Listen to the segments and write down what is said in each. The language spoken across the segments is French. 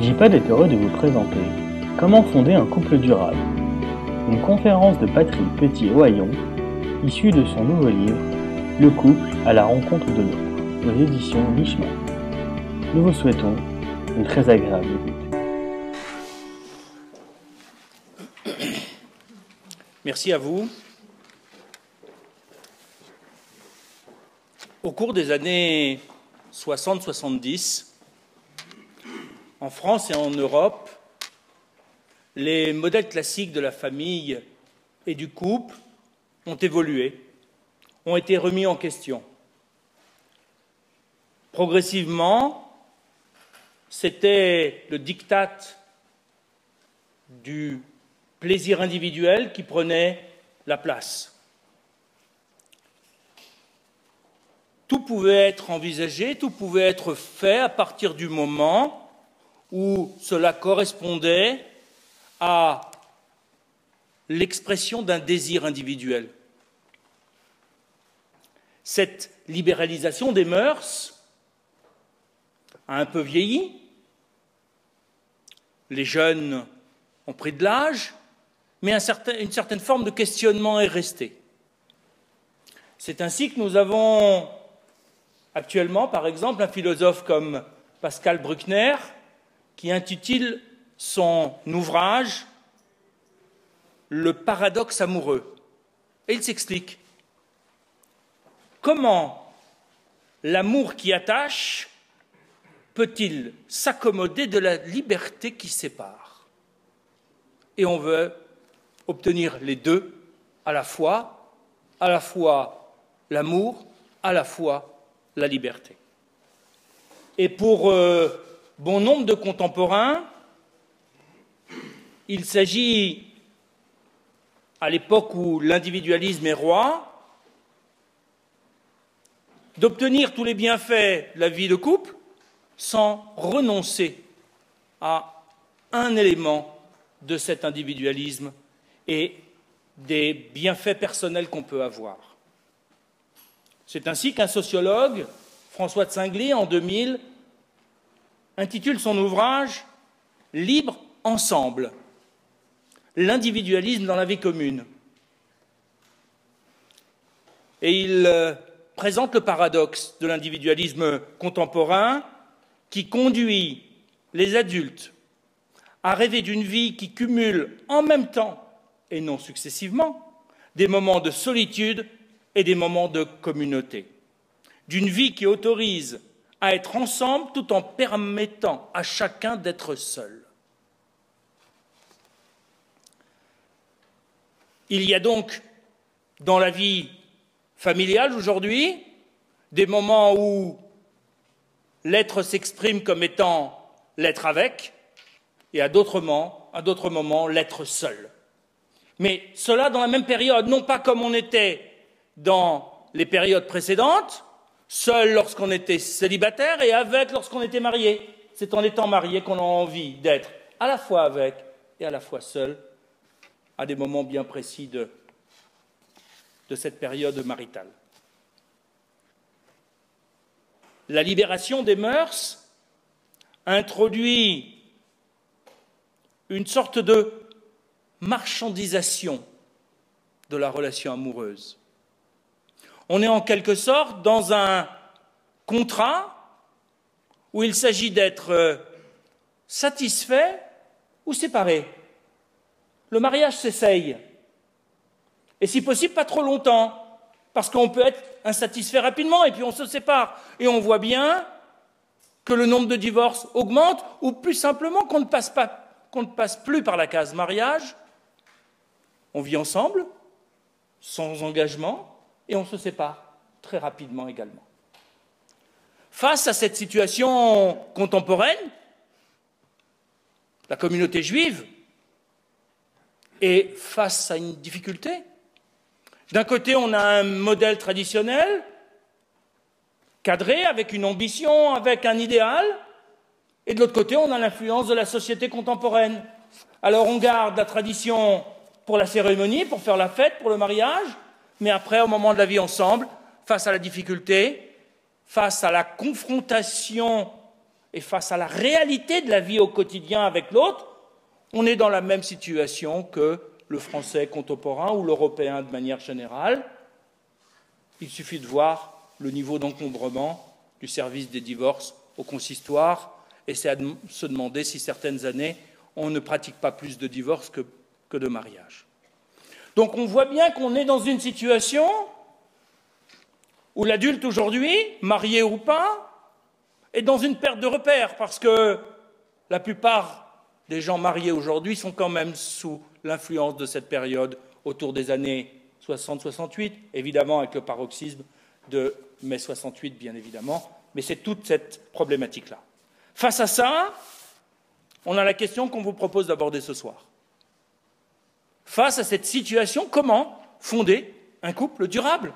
JPod est heureux de vous présenter Comment fonder un couple durable, une conférence de Patrick Petit-Ohaillon, issue de son nouveau livre Le couple à la rencontre de l'autre, aux éditions Lichman. Nous vous souhaitons une très agréable écoute. Merci à vous. Au cours des années 60-70, en France et en Europe, les modèles classiques de la famille et du couple ont évolué, ont été remis en question. Progressivement, c'était le diktat du plaisir individuel qui prenait la place. Tout pouvait être envisagé, tout pouvait être fait à partir du moment où cela correspondait à l'expression d'un désir individuel. Cette libéralisation des mœurs a un peu vieilli. Les jeunes ont pris de l'âge, mais une certaine forme de questionnement est restée. C'est ainsi que nous avons actuellement, par exemple, un philosophe comme Pascal Bruckner, qui intitule son ouvrage « Le paradoxe amoureux ». Et il s'explique. Comment l'amour qui attache peut-il s'accommoder de la liberté qui sépare? Et on veut obtenir les deux à la fois l'amour, à la fois la liberté. Et pour bon nombre de contemporains, il s'agit, à l'époque où l'individualisme est roi, d'obtenir tous les bienfaits de la vie de couple sans renoncer à un élément de cet individualisme et des bienfaits personnels qu'on peut avoir. C'est ainsi qu'un sociologue, François de Singly, en 2000, intitule son ouvrage « Libre ensemble, l'individualisme dans la vie commune ». Et il présente le paradoxe de l'individualisme contemporain qui conduit les adultes à rêver d'une vie qui cumule en même temps, et non successivement, des moments de solitude et des moments de communauté. D'une vie qui autorise à être ensemble tout en permettant à chacun d'être seul. Il y a donc dans la vie familiale aujourd'hui des moments où l'être s'exprime comme étant l'être avec, et à d'autres moments l'être seul. Mais cela dans la même période, non pas comme on était dans les périodes précédentes, seul lorsqu'on était célibataire et avec lorsqu'on était marié. C'est en étant marié qu'on a envie d'être à la fois avec et à la fois seul à des moments bien précis de cette période maritale. La libération des mœurs introduit une sorte de marchandisation de la relation amoureuse. On est en quelque sorte dans un contrat où il s'agit d'être satisfait ou séparé. Le mariage s'essaye, et si possible pas trop longtemps, parce qu'on peut être insatisfait rapidement et puis on se sépare. Et on voit bien que le nombre de divorces augmente, ou plus simplement qu'on ne passe plus par la case mariage, on vit ensemble, sans engagement, et on se sépare très rapidement également. Face à cette situation contemporaine, la communauté juive est face à une difficulté. D'un côté, on a un modèle traditionnel, cadré, avec une ambition, avec un idéal, et de l'autre côté, on a l'influence de la société contemporaine. Alors on garde la tradition pour la cérémonie, pour faire la fête, pour le mariage, mais après, au moment de la vie ensemble, face à la difficulté, face à la confrontation et face à la réalité de la vie au quotidien avec l'autre, on est dans la même situation que le français contemporain ou l'européen de manière générale. Il suffit de voir le niveau d'encombrement du service des divorces au consistoire et c'est à se demander si certaines années on ne pratique pas plus de divorces que de mariages. Donc on voit bien qu'on est dans une situation où l'adulte aujourd'hui, marié ou pas, est dans une perte de repères parce que la plupart des gens mariés aujourd'hui sont quand même sous l'influence de cette période autour des années 60-68, évidemment avec le paroxysme de mai 68, bien évidemment, mais c'est toute cette problématique-là. Face à ça, on a la question qu'on vous propose d'aborder ce soir. Face à cette situation, comment fonder un couple durable?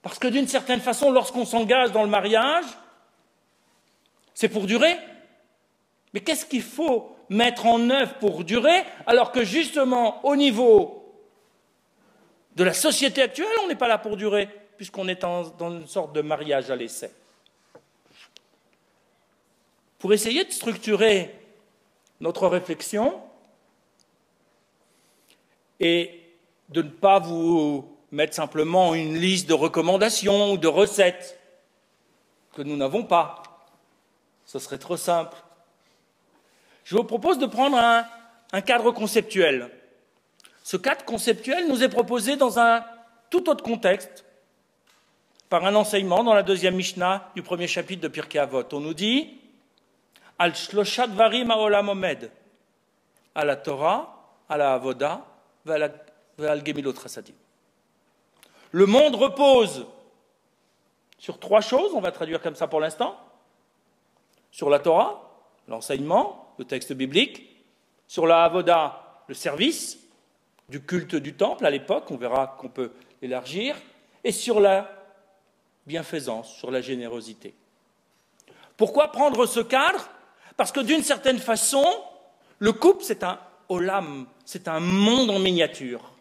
Parce que d'une certaine façon, lorsqu'on s'engage dans le mariage, c'est pour durer. Mais qu'est-ce qu'il faut mettre en œuvre pour durer, alors que justement, au niveau de la société actuelle, on n'est pas là pour durer, puisqu'on est dans une sorte de mariage à l'essai. Pour essayer de structurer notre réflexion et de ne pas vous mettre simplement une liste de recommandations ou de recettes que nous n'avons pas, ce serait trop simple. Je vous propose de prendre un cadre conceptuel. Ce cadre conceptuel nous est proposé dans un tout autre contexte, par un enseignement dans la deuxième Mishnah du premier chapitre de Pirkei Avot. On nous dit « Al shlosha dvarim ha'olam omed » à la Torah, à la Avoda, ve'al gemilot chasadim. Le monde repose sur trois choses, on va traduire comme ça pour l'instant, sur la Torah, l'enseignement, le texte biblique, sur la Avoda, le service, du culte du temple à l'époque, on verra qu'on peut l'élargir, et sur la bienfaisance, sur la générosité. Pourquoi prendre ce cadre? Parce que d'une certaine façon, le couple, c'est un olam, c'est un monde en miniature.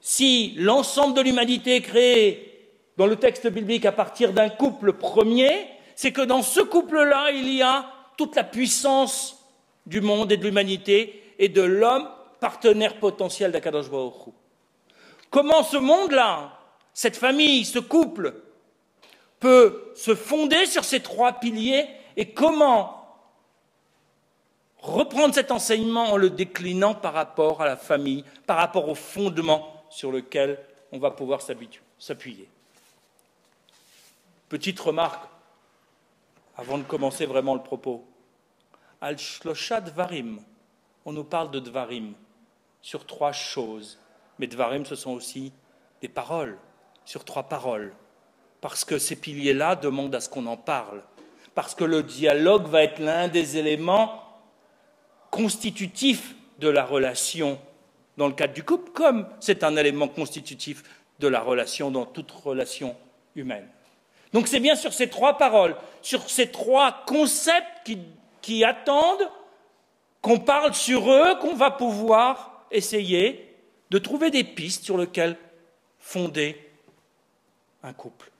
Si l'ensemble de l'humanité est créé dans le texte biblique à partir d'un couple premier, c'est que dans ce couple-là, il y a toute la puissance du monde et de l'humanité et de l'homme, partenaire potentiel d'Akadosh Baruch Hu. Comment ce monde-là, cette famille, ce couple, peut se fonder sur ces trois piliers et comment reprendre cet enseignement en le déclinant par rapport à la famille, par rapport au fondement sur lequel on va pouvoir s'appuyer. Petite remarque, avant de commencer vraiment le propos. Al shlosha dvarim, on nous parle de dvarim, sur trois choses. Mais dvarim, ce sont aussi des paroles, sur trois paroles. Parce que ces piliers-là demandent à ce qu'on en parle. Parce que le dialogue va être l'un des éléments constitutifs de la relation dans le cadre du couple, comme c'est un élément constitutif de la relation dans toute relation humaine. Donc c'est bien sur ces trois paroles, sur ces trois concepts qui attendent qu'on parle sur eux, qu'on va pouvoir essayer de trouver des pistes sur lesquelles fonder un couple.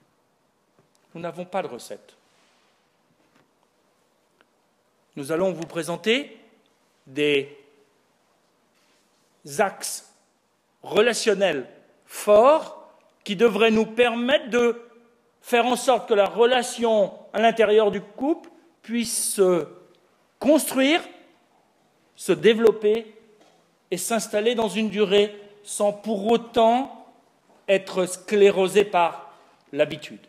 Nous n'avons pas de recette. Nous allons vous présenter des axes relationnels forts qui devraient nous permettre de faire en sorte que la relation à l'intérieur du couple puisse se construire, se développer et s'installer dans une durée sans pour autant être sclérosé par l'habitude.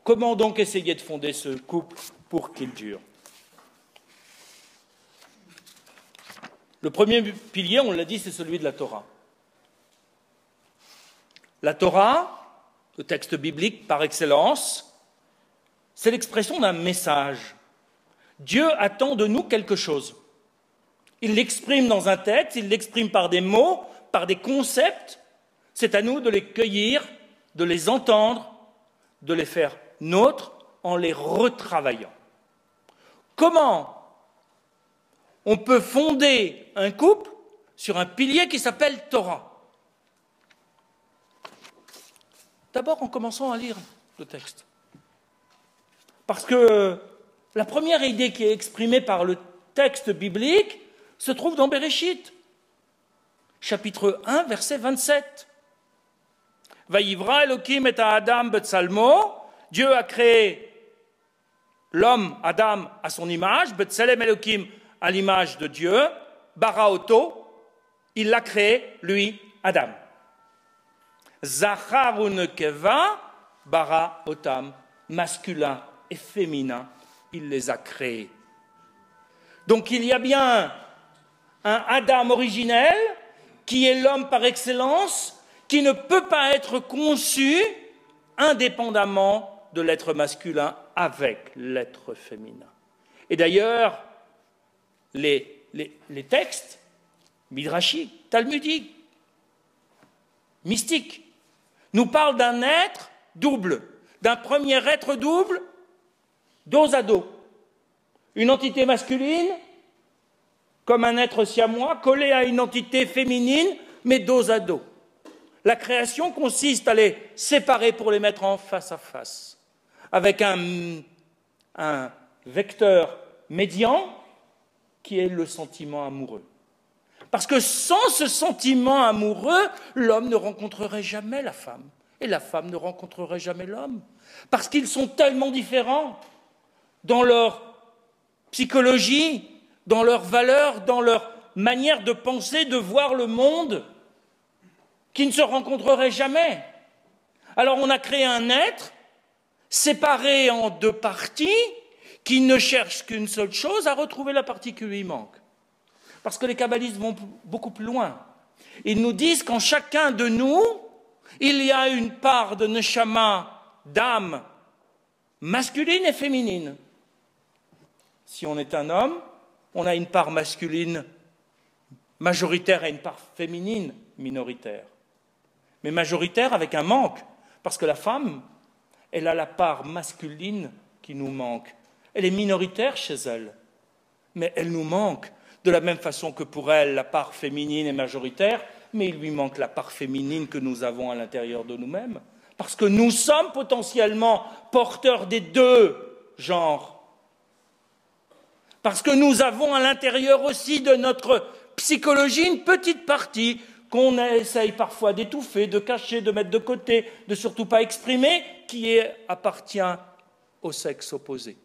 Comment donc essayer de fonder ce couple pour qu'il dure? Le premier pilier, on l'a dit, c'est celui de la Torah. La Torah, le texte biblique par excellence, c'est l'expression d'un message. Dieu attend de nous quelque chose. Il l'exprime dans un texte, il l'exprime par des mots, par des concepts. C'est à nous de les cueillir, de les entendre, de les faire nôtres en les retravaillant. Comment on peut fonder un couple sur un pilier qui s'appelle Torah? D'abord en commençant à lire le texte. Parce que la première idée qui est exprimée par le texte biblique se trouve dans Béréchit, chapitre 1, verset 27. Vayivra Elohim et Adam betsalmo, Dieu a créé l'homme, Adam, à son image, betsalem Elohim, à l'image de Dieu, bara oto, il l'a créé, lui, Adam. Zachar unekeva, bara otam, masculin et féminin, il les a créés. Donc il y a bien un Adam originel, qui est l'homme par excellence, qui ne peut pas être conçu indépendamment de l'être masculin avec l'être féminin. Et d'ailleurs, les textes midrashiques, talmudiques, mystiques, nous parlent d'un être double, d'un premier être double, dos à dos. Une entité masculine, comme un être siamois, collé à une entité féminine, mais dos à dos. La création consiste à les séparer pour les mettre en face à face, avec un vecteur médian qui est le sentiment amoureux. Parce que sans ce sentiment amoureux, l'homme ne rencontrerait jamais la femme, et la femme ne rencontrerait jamais l'homme. Parce qu'ils sont tellement différents dans leur psychologie, dans leurs valeurs, dans leur manière de penser, de voir le monde, qui ne se rencontreraient jamais. Alors on a créé un être séparé en deux parties qui ne cherche qu'une seule chose, à retrouver la partie qui lui manque. Parce que les kabbalistes vont beaucoup plus loin. Ils nous disent qu'en chacun de nous, il y a une part de neshama, d'âme, masculine et féminine. Si on est un homme, on a une part masculine majoritaire et une part féminine minoritaire. Mais majoritaire avec un manque, parce que la femme, elle a la part masculine qui nous manque. Elle est minoritaire chez elle, mais elle nous manque, de la même façon que pour elle, la part féminine est majoritaire, mais il lui manque la part féminine que nous avons à l'intérieur de nous-mêmes, parce que nous sommes potentiellement porteurs des deux genres. Parce que nous avons à l'intérieur aussi de notre psychologie une petite partie qu'on essaye parfois d'étouffer, de cacher, de mettre de côté, de surtout pas exprimer, qui appartient au sexe opposé,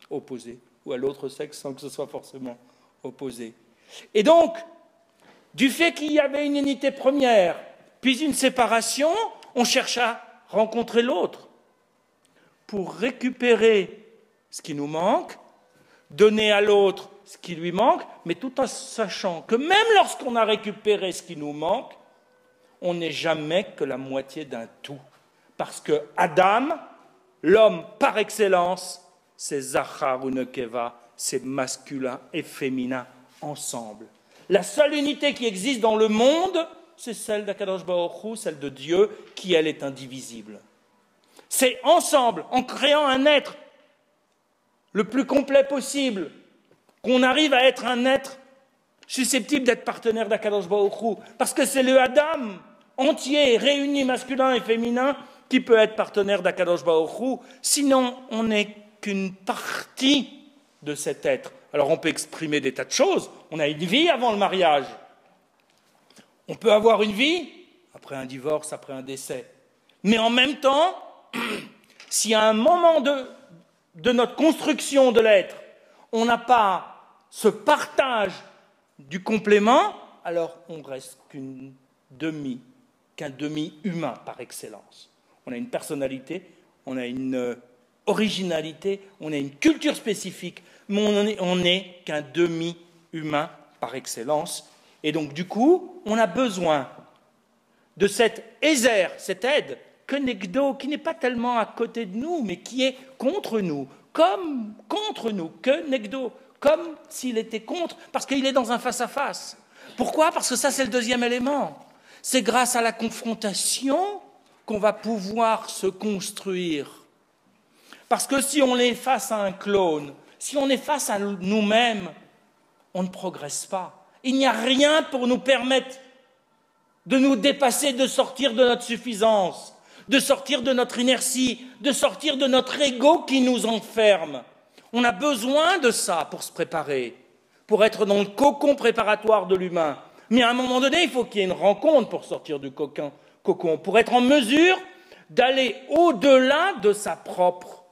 ou à l'autre sexe sans que ce soit forcément opposé. Et donc, du fait qu'il y avait une unité première, puis une séparation, on cherche à rencontrer l'autre pour récupérer ce qui nous manque, donner à l'autre ce qui lui manque, mais tout en sachant que même lorsqu'on a récupéré ce qui nous manque, on n'est jamais que la moitié d'un tout. Parce que Adam, l'homme par excellence, c'est Zachar ou Nekeva, c'est masculin et féminin ensemble. La seule unité qui existe dans le monde, c'est celle d'Akadosh Baruch Hu, celle de Dieu, qui elle est indivisible. C'est ensemble, en créant un être le plus complet possible, qu'on arrive à être un être susceptible d'être partenaire d'Akadosh Baruch Hu, parce que c'est le Adam entier, réuni masculin et féminin, qui peut être partenaire d'Akadosh Baruch Hu, sinon on n'est qu'une partie de cet être. Alors on peut exprimer des tas de choses, on a une vie avant le mariage, on peut avoir une vie après un divorce, après un décès, mais en même temps, si à un moment de notre construction de l'être, on n'a pas ce partage du complément, alors on reste qu'un demi-humain par excellence. On a une personnalité, on a une originalité, on a une culture spécifique, mais on n'est qu'un demi-humain par excellence. Et donc du coup, on a besoin de cet ézer, cette aide, Kenegdo, qui n'est pas tellement à côté de nous, mais qui est contre nous, comme contre nous, Kenegdo, comme s'il était contre, parce qu'il est dans un face-à-face. Pourquoi ? Parce que ça, c'est le deuxième élément. C'est grâce à la confrontation qu'on va pouvoir se construire. Parce que si on est face à un clone, si on est face à nous-mêmes, on ne progresse pas. Il n'y a rien pour nous permettre de nous dépasser, de sortir de notre suffisance, de sortir de notre inertie, de sortir de notre ego qui nous enferme. On a besoin de ça pour se préparer, pour être dans le cocon préparatoire de l'humain. Mais à un moment donné, il faut qu'il y ait une rencontre pour sortir du cocon, pour être en mesure d'aller au-delà de sa propre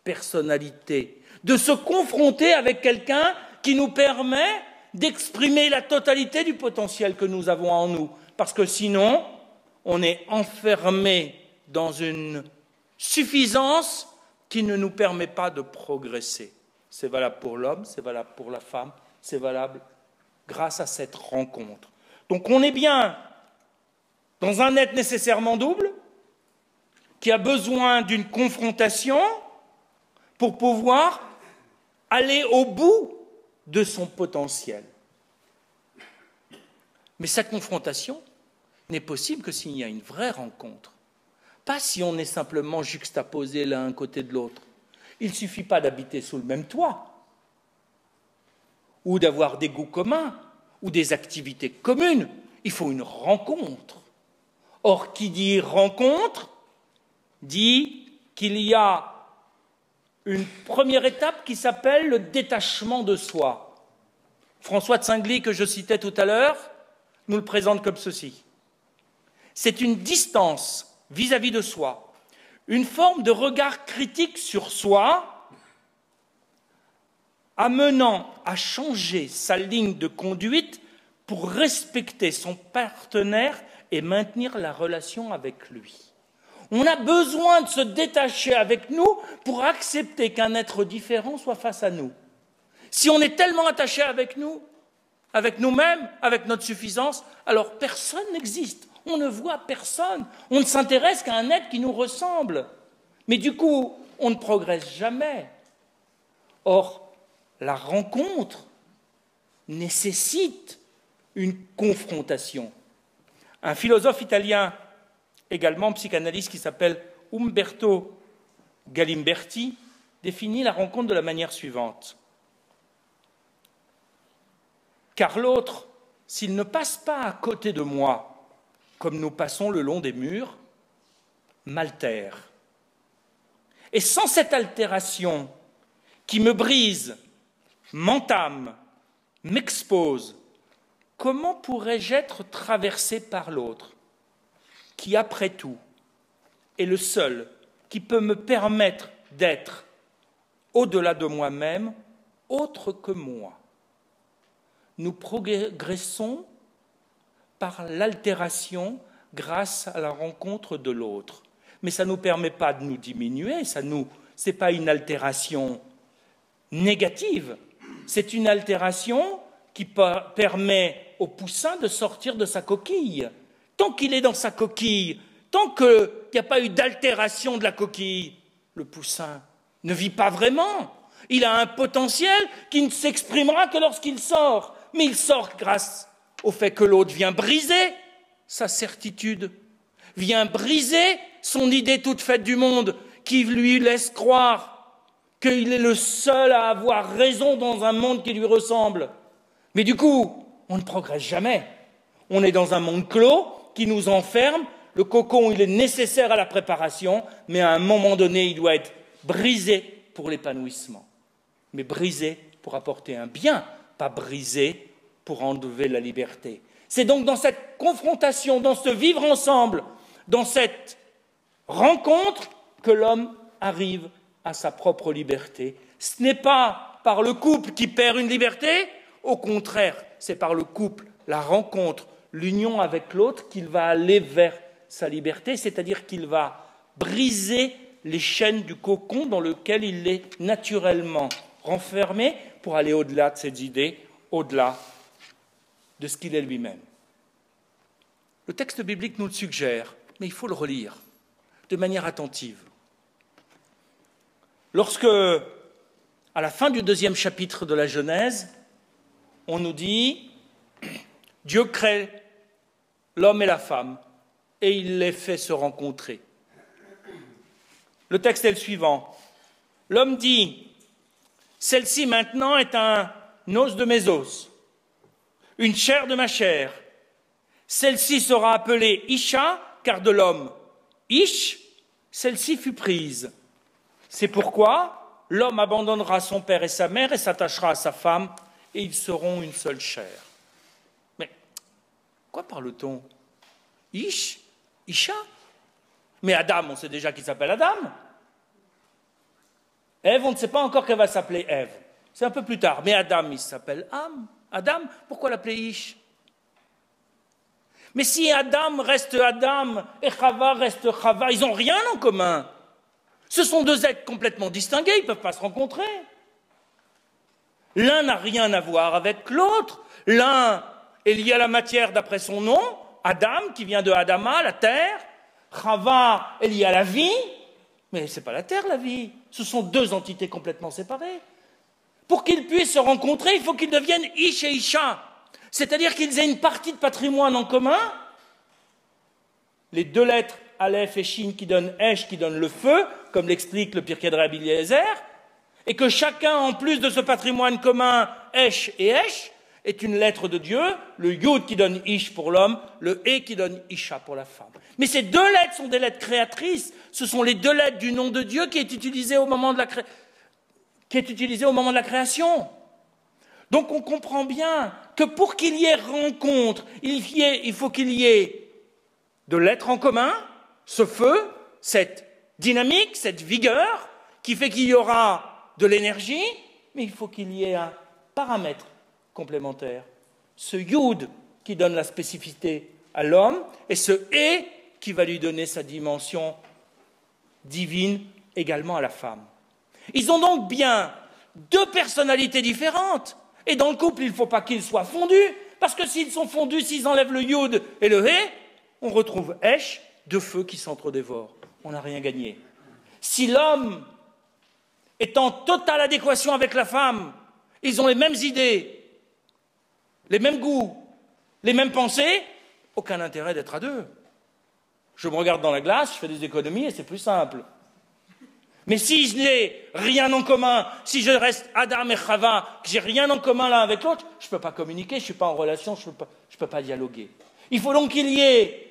personnalité, de se confronter avec quelqu'un qui nous permet d'exprimer la totalité du potentiel que nous avons en nous. Parce que sinon, on est enfermé dans une suffisance qui ne nous permet pas de progresser. C'est valable pour l'homme, c'est valable pour la femme, c'est valable grâce à cette rencontre. Donc on est bien dans un être nécessairement double, qui a besoin d'une confrontation pour pouvoir aller au bout de son potentiel. Mais cette confrontation n'est possible que s'il y a une vraie rencontre. Pas si on est simplement juxtaposés l'un à côté de l'autre. Il ne suffit pas d'habiter sous le même toit, ou d'avoir des goûts communs, ou des activités communes. Il faut une rencontre. Or, qui dit rencontre, dit qu'il y a une première étape qui s'appelle le détachement de soi. François de Singly, que je citais tout à l'heure, nous le présente comme ceci. C'est une distance vis-à-vis de soi, une forme de regard critique sur soi, amenant à changer sa ligne de conduite pour respecter son partenaire et maintenir la relation avec lui. On a besoin de se détacher avec nous pour accepter qu'un être différent soit face à nous. Si on est tellement attaché avec nous, avec nous-mêmes, avec notre suffisance, alors personne n'existe. On ne voit personne. On ne s'intéresse qu'à un être qui nous ressemble. Mais du coup, on ne progresse jamais. Or, la rencontre nécessite une confrontation. Un philosophe italien, également psychanalyste, qui s'appelle Umberto Galimberti, définit la rencontre de la manière suivante. Car l'autre, s'il ne passe pas à côté de moi, comme nous passons le long des murs, m'altère. Et sans cette altération qui me brise, m'entame, m'expose, comment pourrais-je être traversé par l'autre, qui, après tout, est le seul qui peut me permettre d'être, au-delà de moi-même, autre que moi. Nous progressons par l'altération grâce à la rencontre de l'autre. Mais ça ne nous permet pas de nous diminuer, ce n'est pas une altération négative, c'est une altération qui permet au poussin de sortir de sa coquille. Tant qu'il est dans sa coquille, tant qu'il n'y a pas eu d'altération de la coquille, le poussin ne vit pas vraiment. Il a un potentiel qui ne s'exprimera que lorsqu'il sort. Mais il sort grâce au fait que l'autre vient briser sa certitude, vient briser son idée toute faite du monde, qui lui laisse croire qu'il est le seul à avoir raison dans un monde qui lui ressemble. Mais du coup, on ne progresse jamais. On est dans un monde clos qui nous enferme. Le cocon, il est nécessaire à la préparation, mais à un moment donné, il doit être brisé pour l'épanouissement. Mais brisé pour apporter un bien, pas brisé pour enlever la liberté. C'est donc dans cette confrontation, dans ce vivre ensemble, dans cette rencontre que l'homme arrive à sa propre liberté. Ce n'est pas par le couple qui perd une liberté, au contraire, c'est par le couple, la rencontre, l'union avec l'autre qu'il va aller vers sa liberté, c'est-à-dire qu'il va briser les chaînes du cocon dans lequel il est naturellement renfermé pour aller au-delà de ses idées, au-delà de ce qu'il est lui-même. Le texte biblique nous le suggère, mais il faut le relire de manière attentive. Lorsque, à la fin du 2e chapitre de la Genèse, on nous dit « Dieu crée l'homme et la femme, et il les fait se rencontrer. » Le texte est le suivant. L'homme dit « Celle-ci maintenant est un os de mes os, une chair de ma chair. Celle-ci sera appelée Isha, car de l'homme. Ish celle-ci fut prise. C'est pourquoi l'homme abandonnera son père et sa mère et s'attachera à sa femme, et ils seront une seule chair. Mais quoi parle-t-on? Ish? Isha? Mais Adam, on sait déjà qu'il s'appelle Adam. Ève, on ne sait pas encore qu'elle va s'appeler Ève. C'est un peu plus tard. Mais Adam, il s'appelle Adam, pourquoi l'appeler Ish? Mais si Adam reste Adam et Chava reste Chava, ils n'ont rien en commun. Ce sont deux êtres complètement distingués, ils ne peuvent pas se rencontrer. L'un n'a rien à voir avec l'autre. L'un est lié à la matière d'après son nom, Adam, qui vient de Adama, la terre. Chava est lié à la vie, mais ce n'est pas la terre, la vie. Ce sont deux entités complètement séparées. Pour qu'ils puissent se rencontrer, il faut qu'ils deviennent Ish et Isha. C'est-à-dire qu'ils aient une partie de patrimoine en commun. Les deux lettres Aleph et Shin qui donnent Esh, qui donnent le feu, comme l'explique le Pirkei de Rabbi Eliezer, et que chacun, en plus de ce patrimoine commun, Esh et Esh, est une lettre de Dieu, le Yud qui donne Ish pour l'homme, le E qui donne Isha pour la femme. Mais ces deux lettres sont des lettres créatrices, ce sont les deux lettres du nom de Dieu qui est utilisé au moment de la création. Donc on comprend bien que pour qu'il y ait rencontre, il faut qu'il y ait de l'être en commun, ce feu, cette dynamique, cette vigueur, qui fait qu'il y aura de l'énergie, mais il faut qu'il y ait un paramètre complémentaire. Ce Yud qui donne la spécificité à l'homme, et ce E qui va lui donner sa dimension divine également à la femme. Ils ont donc bien deux personnalités différentes. Et dans le couple, il ne faut pas qu'ils soient fondus, parce que s'ils sont fondus, s'ils enlèvent le Yud et le He, on retrouve Esh, deux feux qui s'entre-dévorent. On n'a rien gagné. Si l'homme est en totale adéquation avec la femme, ils ont les mêmes idées, les mêmes goûts, les mêmes pensées, aucun intérêt d'être à deux. Je me regarde dans la glace, je fais des économies et c'est plus simple. Mais si je n'ai rien en commun, si je reste Adam et Chava, que j'ai rien en commun l'un avec l'autre, je ne peux pas communiquer, je ne suis pas en relation, je ne peux pas dialoguer. Il faut donc qu'il y ait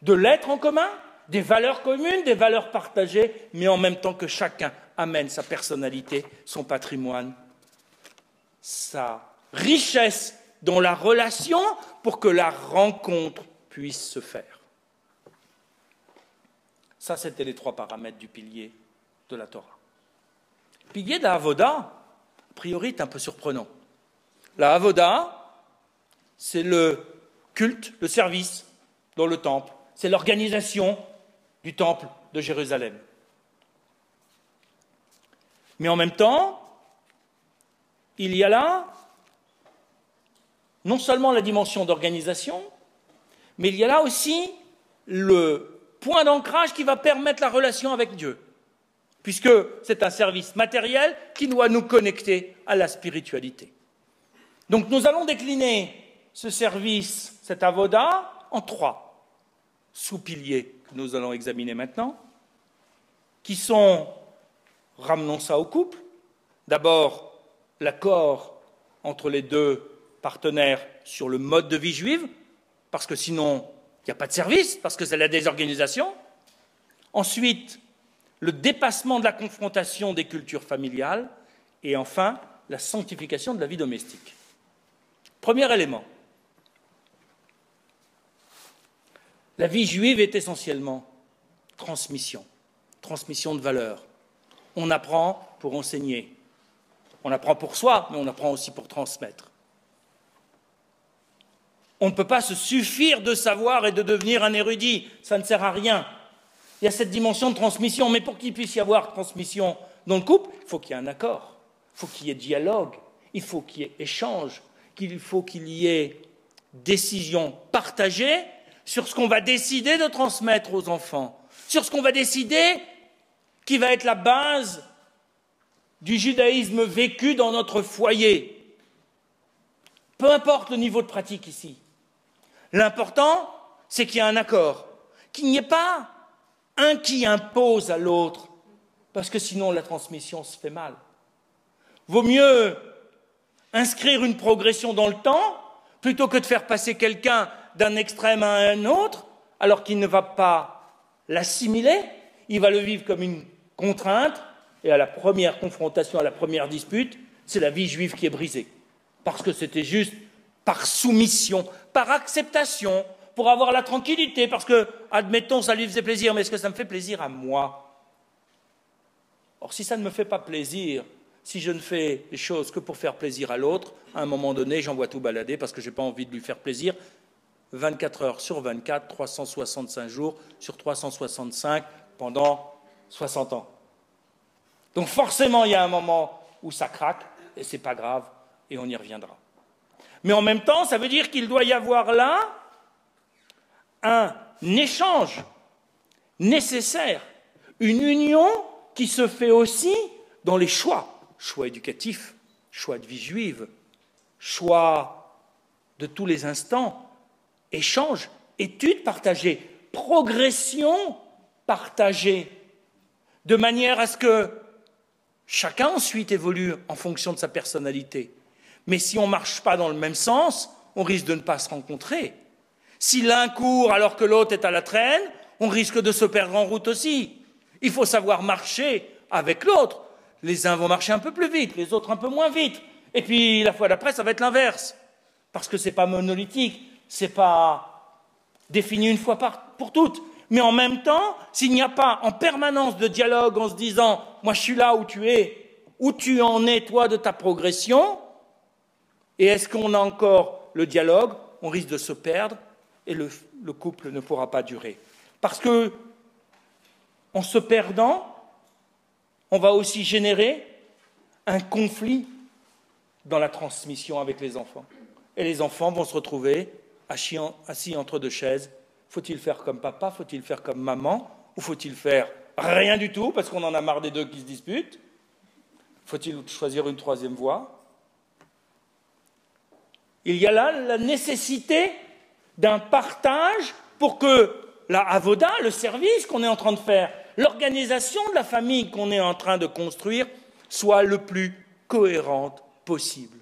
de l'être en commun, des valeurs communes, des valeurs partagées, mais en même temps que chacun amène sa personnalité, son patrimoine, sa richesse dans la relation pour que la rencontre puisse se faire. Ça, c'était les trois paramètres du pilier de la Torah. Le pilier de la Avoda, a priori, est un peu surprenant. La Avoda, c'est le culte, le service dans le temple. C'est l'organisation du temple de Jérusalem. Mais en même temps, il y a là non seulement la dimension d'organisation, mais il y a là aussi le point d'ancrage qui va permettre la relation avec Dieu, puisque c'est un service matériel qui doit nous connecter à la spiritualité. Donc nous allons décliner ce service, cette avoda, en trois sous-piliers que nous allons examiner maintenant, qui sont, ramenons ça au couple, d'abord l'accord entre les deux partenaires sur le mode de vie juive, parce que sinon il n'y a pas de service, parce que c'est la désorganisation. Ensuite, le dépassement de la confrontation des cultures familiales. Et enfin, la sanctification de la vie domestique. Premier élément. La vie juive est essentiellement transmission de valeurs. On apprend pour enseigner. On apprend pour soi, mais on apprend aussi pour transmettre. On ne peut pas se suffire de savoir et de devenir un érudit, ça ne sert à rien. Il y a cette dimension de transmission, mais pour qu'il puisse y avoir transmission dans le couple, il faut qu'il y ait un accord, il faut qu'il y ait dialogue, il faut qu'il y ait échange, il faut qu'il y ait décision partagée sur ce qu'on va décider de transmettre aux enfants, sur ce qu'on va décider qui va être la base du judaïsme vécu dans notre foyer. Peu importe le niveau de pratique ici. L'important, c'est qu'il y ait un accord, qu'il n'y ait pas un qui impose à l'autre, parce que sinon la transmission se fait mal. Vaut mieux inscrire une progression dans le temps, plutôt que de faire passer quelqu'un d'un extrême à un autre, alors qu'il ne va pas l'assimiler, il va le vivre comme une contrainte, et à la première confrontation, à la première dispute, c'est la vie juive qui est brisée. Parce que c'était juste par soumission, par acceptation, pour avoir la tranquillité, parce que, admettons, ça lui faisait plaisir, mais est-ce que ça me fait plaisir à moi? Or, si ça ne me fait pas plaisir, si je ne fais les choses que pour faire plaisir à l'autre, à un moment donné, j'envoie tout balader parce que je n'ai pas envie de lui faire plaisir 24 heures sur 24, 365 jours sur 365 pendant 60 ans. Donc forcément, il y a un moment où ça craque, et ce n'est pas grave, et on y reviendra. Mais en même temps, ça veut dire qu'il doit y avoir là un échange nécessaire, une union qui se fait aussi dans les choix éducatifs, choix de vie juive, choix de tous les instants, échange, études partagées, progression partagée, de manière à ce que chacun ensuite évolue en fonction de sa personnalité. Mais si on ne marche pas dans le même sens, on risque de ne pas se rencontrer. Si l'un court alors que l'autre est à la traîne, on risque de se perdre en route aussi. Il faut savoir marcher avec l'autre. Les uns vont marcher un peu plus vite, les autres un peu moins vite. Et puis la fois d'après, ça va être l'inverse. Parce que ce n'est pas monolithique, ce n'est pas défini une fois pour toutes. Mais en même temps, s'il n'y a pas en permanence de dialogue en se disant « moi je suis là où tu es, où tu en es toi de ta progression », et est-ce qu'on a encore le dialogue, on risque de se perdre et le couple ne pourra pas durer. Parce que, en se perdant, on va aussi générer un conflit dans la transmission avec les enfants. Et les enfants vont se retrouver assis entre deux chaises. Faut-il faire comme papa? Faut-il faire comme maman? Ou faut-il faire rien du tout, parce qu'on en a marre des deux qui se disputent? Faut-il choisir une troisième voie? Il y a là la nécessité d'un partage pour que la avoda, le service qu'on est en train de faire, l'organisation de la famille qu'on est en train de construire, soit le plus cohérente possible.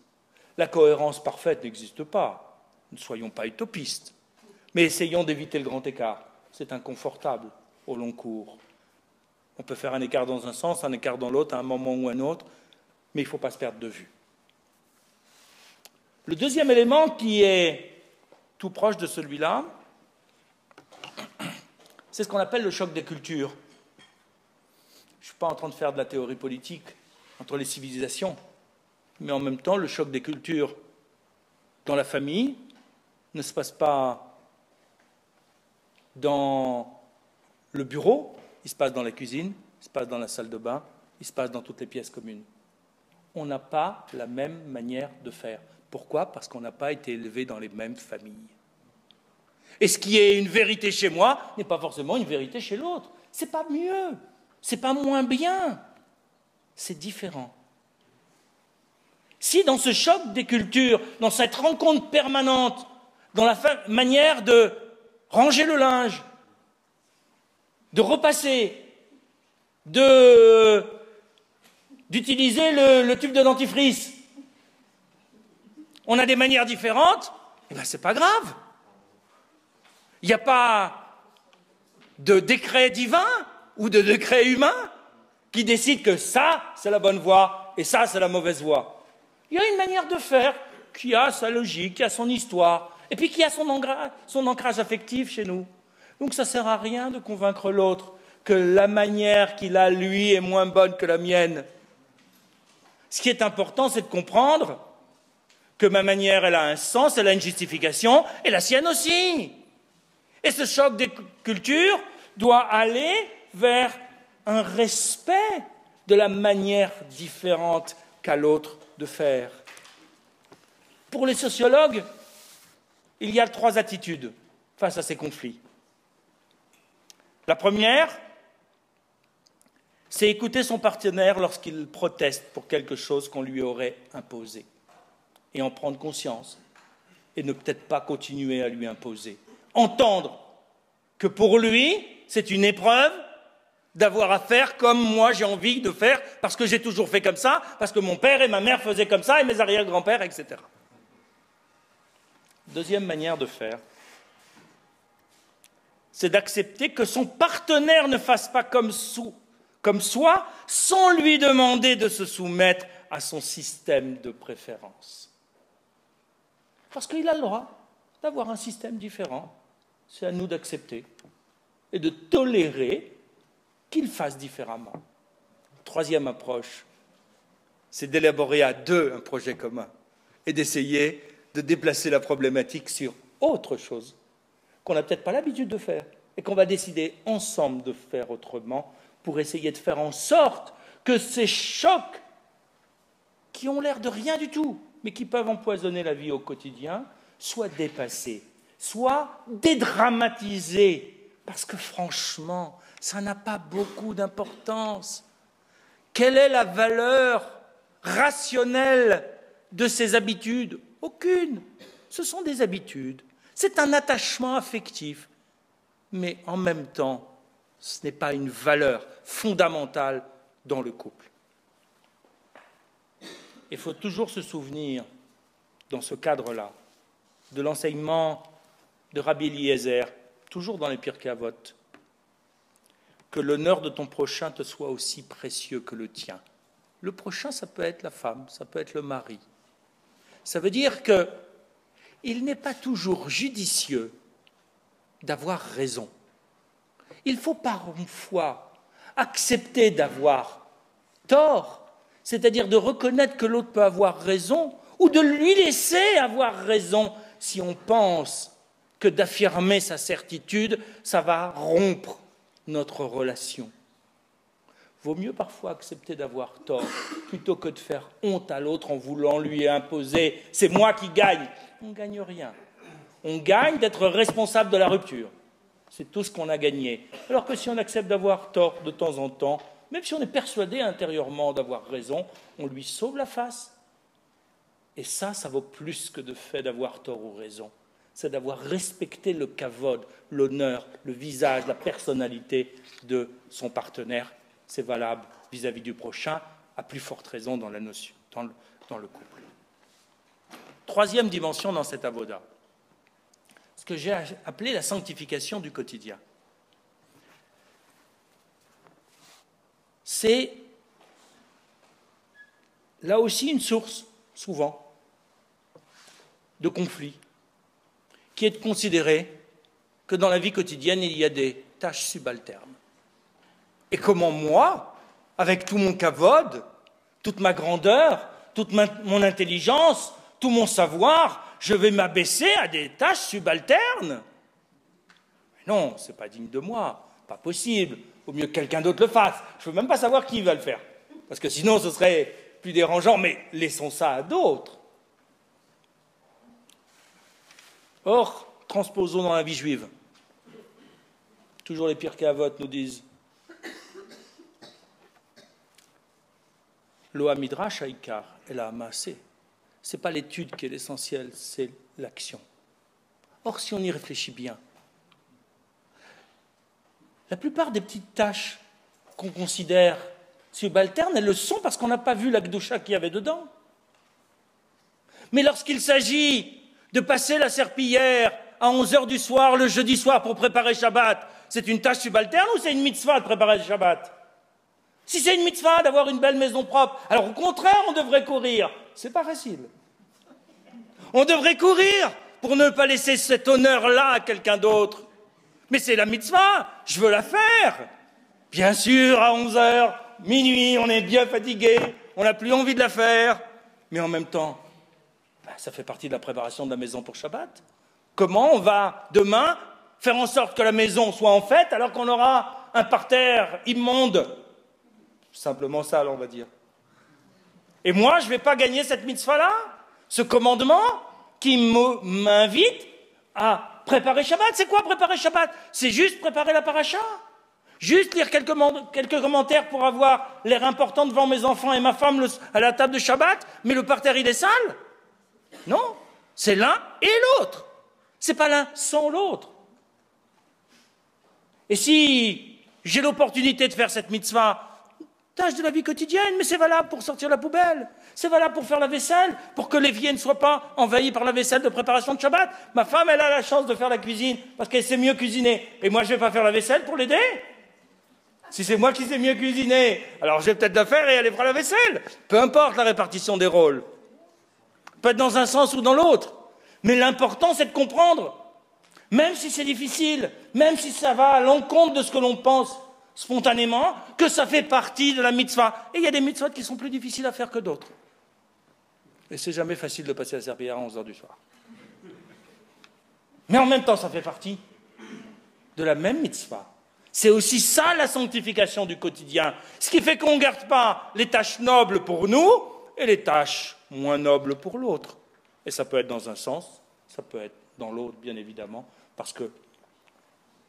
La cohérence parfaite n'existe pas. Ne soyons pas utopistes. Mais essayons d'éviter le grand écart. C'est inconfortable au long cours. On peut faire un écart dans un sens, un écart dans l'autre, à un moment ou un autre, mais il ne faut pas se perdre de vue. Le deuxième élément qui est tout proche de celui-là, c'est ce qu'on appelle le choc des cultures. Je ne suis pas en train de faire de la théorie politique entre les civilisations, mais en même temps, le choc des cultures dans la famille ne se passe pas dans le bureau, il se passe dans la cuisine, il se passe dans la salle de bain, il se passe dans toutes les pièces communes. On n'a pas la même manière de faire. Pourquoi? Parce qu'on n'a pas été élevé dans les mêmes familles. Et ce qui est une vérité chez moi n'est pas forcément une vérité chez l'autre. C'est pas mieux, c'est pas moins bien, c'est différent. Si dans ce choc des cultures, dans cette rencontre permanente, dans la manière de ranger le linge, de repasser, d'utiliser le tube de dentifrice, on a des manières différentes, eh bien c'est pas grave. Il n'y a pas de décret divin ou de décret humain qui décide que ça, c'est la bonne voie et ça, c'est la mauvaise voie. Il y a une manière de faire qui a sa logique, qui a son histoire, et puis qui a son ancrage affectif chez nous. Donc ça ne sert à rien de convaincre l'autre que la manière qu'il a, lui, est moins bonne que la mienne. Ce qui est important, c'est de comprendre que ma manière, elle a un sens, elle a une justification, et la sienne aussi. Et ce choc des cultures doit aller vers un respect de la manière différente qu'a l'autre de faire. Pour les sociologues, il y a 3 attitudes face à ces conflits. La première, c'est écouter son partenaire lorsqu'il proteste pour quelque chose qu'on lui aurait imposé et en prendre conscience et ne peut-être pas continuer à lui imposer. Entendre que pour lui, c'est une épreuve d'avoir à faire comme moi j'ai envie de faire, parce que j'ai toujours fait comme ça, parce que mon père et ma mère faisaient comme ça, et mes arrière-grands-pères, etc. Deuxième manière de faire, c'est d'accepter que son partenaire ne fasse pas comme soi, sans lui demander de se soumettre à son système de préférence. Parce qu'il a le droit d'avoir un système différent. C'est à nous d'accepter et de tolérer qu'il fasse différemment. Troisième approche, c'est d'élaborer à deux un projet commun et d'essayer de déplacer la problématique sur autre chose qu'on n'a peut-être pas l'habitude de faire et qu'on va décider ensemble de faire autrement pour essayer de faire en sorte que ces chocs qui ont l'air de rien du tout, mais qui peuvent empoisonner la vie au quotidien, soient dépassés, soient dédramatisés, parce que franchement, ça n'a pas beaucoup d'importance. Quelle est la valeur rationnelle de ces habitudes? Aucune. Ce sont des habitudes. C'est un attachement affectif. Mais en même temps, ce n'est pas une valeur fondamentale dans le couple. Il faut toujours se souvenir, dans ce cadre-là, de l'enseignement de Rabbi Eliezer, toujours dans les Pirkei Avot, que l'honneur de ton prochain te soit aussi précieux que le tien. Le prochain, ça peut être la femme, ça peut être le mari. Ça veut dire qu'il n'est pas toujours judicieux d'avoir raison. Il faut parfois accepter d'avoir tort, c'est-à-dire de reconnaître que l'autre peut avoir raison, ou de lui laisser avoir raison si on pense que d'affirmer sa certitude, ça va rompre notre relation. Vaut mieux parfois accepter d'avoir tort plutôt que de faire honte à l'autre en voulant lui imposer « c'est moi qui gagne ». On ne gagne rien. On gagne d'être responsable de la rupture. C'est tout ce qu'on a gagné. Alors que si on accepte d'avoir tort de temps en temps, même si on est persuadé intérieurement d'avoir raison, on lui sauve la face. Et ça vaut plus que de fait d'avoir tort ou raison. C'est d'avoir respecté le kavod, l'honneur, le visage, la personnalité de son partenaire. C'est valable vis-à-vis du prochain, à plus forte raison dans la notion, dans le couple. Troisième dimension dans cette avoda, ce que j'ai appelé la sanctification du quotidien. C'est là aussi une source, souvent, de conflit, qui est de considérer que dans la vie quotidienne, il y a des tâches subalternes. Et comment moi, avec tout mon kavod, toute ma grandeur, toute mon intelligence, tout mon savoir, je vais m'abaisser à des tâches subalternes? Mais non, ce n'est pas digne de moi, pas possible. Vaut mieux que quelqu'un d'autre le fasse. Je ne veux même pas savoir qui va le faire, parce que sinon ce serait plus dérangeant, mais laissons ça à d'autres. Or, transposons dans la vie juive. Toujours les Pirkei Avot nous disent Lo hamidrash haikar el ha'maaseh. Ce n'est pas l'étude qui est l'essentiel, c'est l'action. Or, si on y réfléchit bien, la plupart des petites tâches qu'on considère subalternes, elles le sont parce qu'on n'a pas vu la Kedusha qu'il y avait dedans. Mais lorsqu'il s'agit de passer la serpillière à 11h du soir, le jeudi soir, pour préparer Shabbat, c'est une tâche subalterne ou c'est une mitzvah de préparer le Shabbat? Si c'est une mitzvah d'avoir une belle maison propre, alors au contraire, on devrait courir. C'est pas facile. On devrait courir pour ne pas laisser cet honneur-là à quelqu'un d'autre. Mais c'est la mitzvah, je veux la faire. Bien sûr, à 11h, minuit, on est bien fatigué, on n'a plus envie de la faire. Mais en même temps, ça fait partie de la préparation de la maison pour Shabbat. Comment on va, demain, faire en sorte que la maison soit en fête alors qu'on aura un parterre immonde? Simplement ça, on va dire. Et moi, je ne vais pas gagner cette mitzvah-là, ce commandement qui m'invite à préparer Shabbat. C'est quoi préparer Shabbat? C'est juste préparer la paracha. Juste lire quelques commentaires pour avoir l'air important devant mes enfants et ma femme à la table de Shabbat, mais le parterre, il est sale? Non, c'est l'un et l'autre. C'est pas l'un sans l'autre. Et si j'ai l'opportunité de faire cette mitzvah, tâches de la vie quotidienne, mais c'est valable pour sortir la poubelle, c'est valable pour faire la vaisselle, pour que l'évier ne soit pas envahi par la vaisselle de préparation de Shabbat. Ma femme, elle a la chance de faire la cuisine parce qu'elle sait mieux cuisiner. Et moi, je ne vais pas faire la vaisselle pour l'aider. Si c'est moi qui sais mieux cuisiner, alors je vais peut-être la faire et elle fera la vaisselle. Peu importe la répartition des rôles. Peut être dans un sens ou dans l'autre. Mais l'important, c'est de comprendre. Même si c'est difficile, même si ça va à l'encontre de ce que l'on pense spontanément, que ça fait partie de la mitzvah. Et il y a des mitzvahs qui sont plus difficiles à faire que d'autres. Et c'est jamais facile de passer la serpillière à 11 h du soir. Mais en même temps, ça fait partie de la même mitzvah. C'est aussi ça la sanctification du quotidien. Ce qui fait qu'on ne garde pas les tâches nobles pour nous et les tâches moins nobles pour l'autre. Et ça peut être dans un sens, ça peut être dans l'autre, bien évidemment, parce que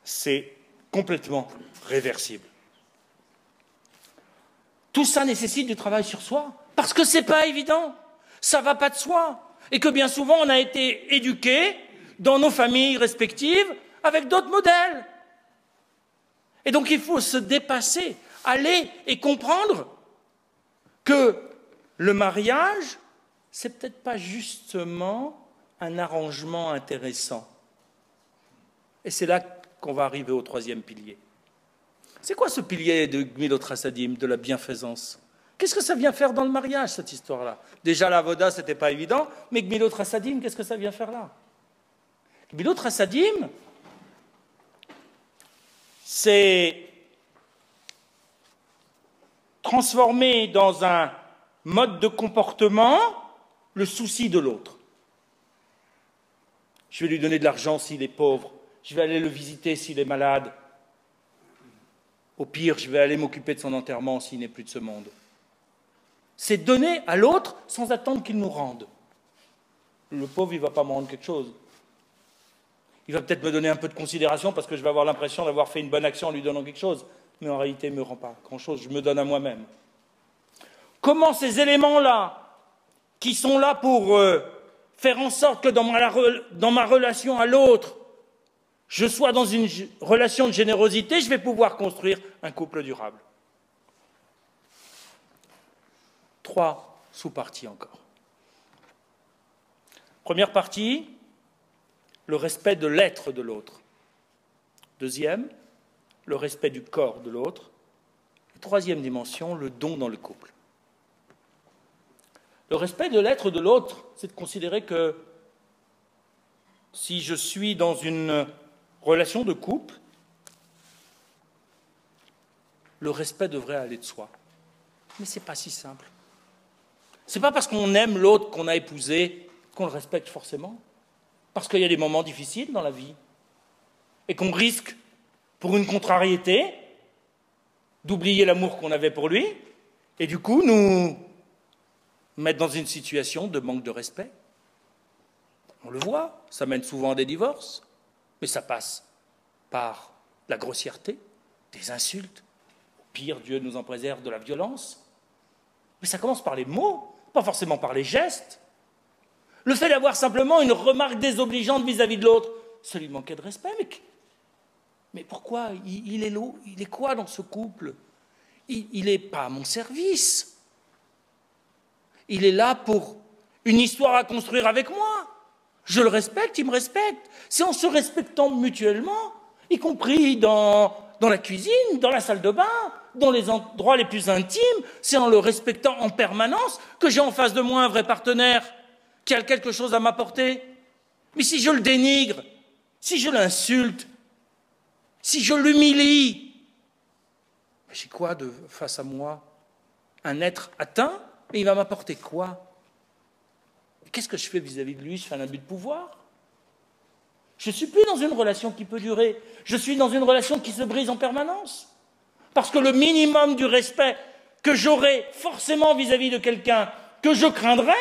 c'est complètement réversible. Tout ça nécessite du travail sur soi, parce que ce n'est pas évident, ça ne va pas de soi, et que bien souvent on a été éduqués dans nos familles respectives avec d'autres modèles. Et donc il faut se dépasser, aller et comprendre que le mariage, c'est peut-être pas justement un arrangement intéressant. Et c'est là qu'on va arriver au troisième pilier. C'est quoi ce pilier de Gmilut Chasadim, de la bienfaisance? Qu'est-ce que ça vient faire dans le mariage, cette histoire-là? Déjà, la Avoda, ce n'était pas évident, mais Gmilut Chasadim, qu'est-ce que ça vient faire là? Gmilut Chasadim, c'est transformer dans un mode de comportement le souci de l'autre. Je vais lui donner de l'argent s'il est pauvre, je vais aller le visiter s'il est malade. Au pire, je vais aller m'occuper de son enterrement s'il n'est plus de ce monde. C'est donner à l'autre sans attendre qu'il nous rende. Le pauvre, il ne va pas me rendre quelque chose. Il va peut-être me donner un peu de considération parce que je vais avoir l'impression d'avoir fait une bonne action en lui donnant quelque chose. Mais en réalité, il ne me rend pas grand-chose, je me donne à moi-même. Comment ces éléments-là, qui sont là pour faire en sorte que dans ma relation à l'autre, je sois dans une relation de générosité, je vais pouvoir construire un couple durable. 3 sous-parties encore. Première partie, le respect de l'être de l'autre. Deuxième, le respect du corps de l'autre. Troisième dimension, le don dans le couple. Le respect de l'être de l'autre, c'est de considérer que si je suis dans une relation de couple, le respect devrait aller de soi. Mais ce n'est pas si simple. Ce n'est pas parce qu'on aime l'autre qu'on a épousé qu'on le respecte forcément. Parce qu'il y a des moments difficiles dans la vie. Et qu'on risque, pour une contrariété, d'oublier l'amour qu'on avait pour lui, et du coup nous mettre dans une situation de manque de respect. On le voit, ça mène souvent à des divorces, mais ça passe par la grossièreté, des insultes, au pire, Dieu nous en préserve, de la violence. Mais ça commence par les mots, pas forcément par les gestes. Le fait d'avoir simplement une remarque désobligeante vis-à-vis de l'autre, ça lui manquait de respect. Mais pourquoi? Il est quoi dans ce couple? Il n'est pas à mon service. Il est là pour une histoire à construire avec moi. Je le respecte, il me respecte. C'est en se respectant mutuellement, y compris dans la cuisine, dans la salle de bain, dans les endroits les plus intimes, c'est en le respectant en permanence que j'ai en face de moi un vrai partenaire qui a quelque chose à m'apporter. Mais si je le dénigre, si je l'insulte, si je l'humilie, j'ai quoi face à moi? Un être atteint, et il va m'apporter quoi? Qu'est-ce que je fais vis-à-vis de lui? Je fais un abus de pouvoir? Je ne suis plus dans une relation qui peut durer. Je suis dans une relation qui se brise en permanence. Parce que le minimum du respect que j'aurai forcément vis-à-vis de quelqu'un que je craindrais,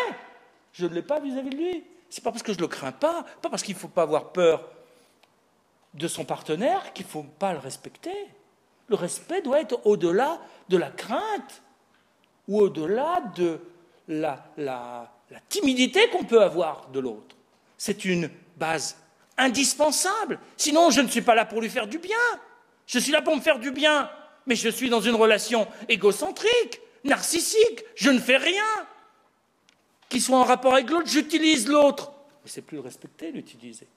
je ne l'ai pas vis-à-vis de lui. Ce n'est pas parce que je ne le crains pas parce qu'il ne faut pas avoir peur de son partenaire qu'il ne faut pas le respecter. Le respect doit être au-delà de la crainte ou au-delà de la timidité qu'on peut avoir de l'autre. C'est une base indispensable. Sinon, je ne suis pas là pour lui faire du bien. Je suis là pour me faire du bien mais je suis dans une relation égocentrique, narcissique, je ne fais rien. Qu'il soit en rapport avec l'autre, j'utilise l'autre. Mais c'est plus le respecter, l'utiliser.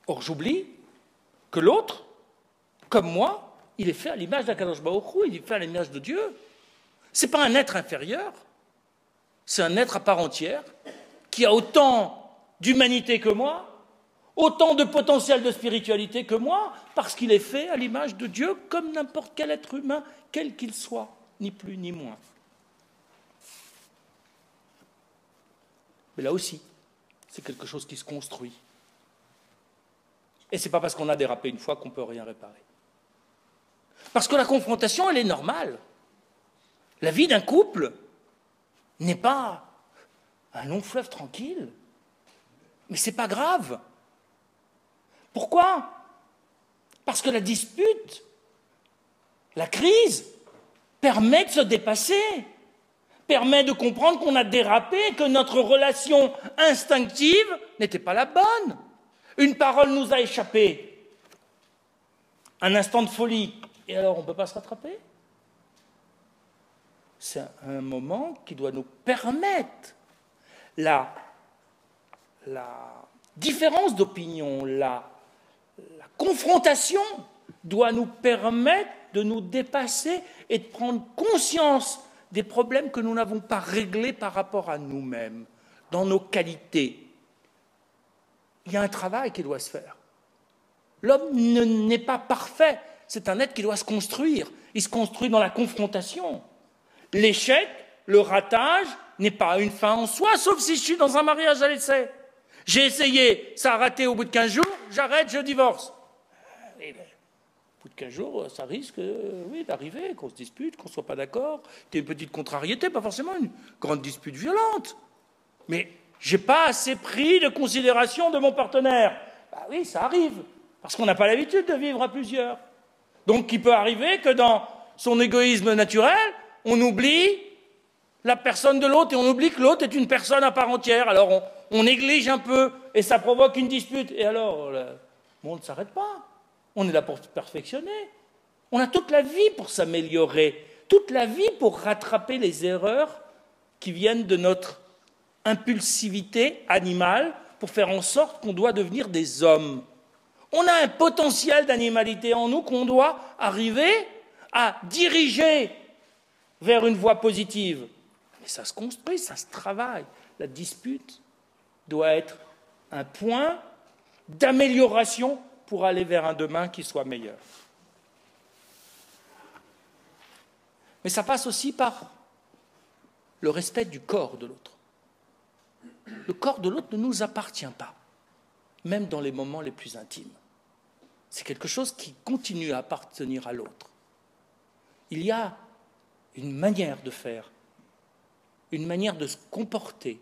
Or, j'oublie que l'autre, comme moi, il est fait à l'image d'Akadosh Baruch Hu, il est fait à l'image de Dieu. Ce n'est pas un être inférieur, c'est un être à part entière qui a autant d'humanité que moi, autant de potentiel de spiritualité que moi, parce qu'il est fait à l'image de Dieu comme n'importe quel être humain, quel qu'il soit, ni plus ni moins. Mais là aussi, c'est quelque chose qui se construit. Et ce n'est pas parce qu'on a dérapé une fois qu'on ne peut rien réparer. Parce que la confrontation, elle est normale. La vie d'un couple n'est pas un long fleuve tranquille. Mais ce n'est pas grave. Pourquoi? Parce que la dispute, la crise, permet de se dépasser, permet de comprendre qu'on a dérapé, que notre relation instinctive n'était pas la bonne. Une parole nous a échappé. Un instant de folie. Et alors, on ne peut pas se rattraper? C'est un moment qui doit nous permettre la différence d'opinion, la confrontation doit nous permettre de nous dépasser et de prendre conscience des problèmes que nous n'avons pas réglés par rapport à nous-mêmes, dans nos qualités. Il y a un travail qui doit se faire. L'homme n'est pas parfait, c'est un être qui doit se construire. Il se construit dans la confrontation. L'échec, le ratage, n'est pas une fin en soi, sauf si je suis dans un mariage à l'essai. J'ai essayé, ça a raté au bout de 15 jours, j'arrête, je divorce. Au bout de 15 jours, ça risque d'arriver, qu'on se dispute, qu'on ne soit pas d'accord, qu'il y ait une petite contrariété, pas forcément une grande dispute violente. Mais je n'ai pas assez pris de considération de mon partenaire. Ben oui, ça arrive, parce qu'on n'a pas l'habitude de vivre à plusieurs. Donc il peut arriver que dans son égoïsme naturel, on oublie la personne de l'autre et on oublie que l'autre est une personne à part entière. Alors on néglige un peu et ça provoque une dispute. Et alors, le monde ne s'arrête pas. On est là pour se perfectionner. On a toute la vie pour s'améliorer, toute la vie pour rattraper les erreurs qui viennent de notre impulsivité animale pour faire en sorte qu'on doit devenir des hommes. On a un potentiel d'animalité en nous qu'on doit arriver à diriger vers une voie positive. Mais ça se construit, ça se travaille. La dispute doit être un point d'amélioration pour aller vers un demain qui soit meilleur. Mais ça passe aussi par le respect du corps de l'autre. Le corps de l'autre ne nous appartient pas, même dans les moments les plus intimes. C'est quelque chose qui continue à appartenir à l'autre. Il y a une manière de faire, une manière de se comporter,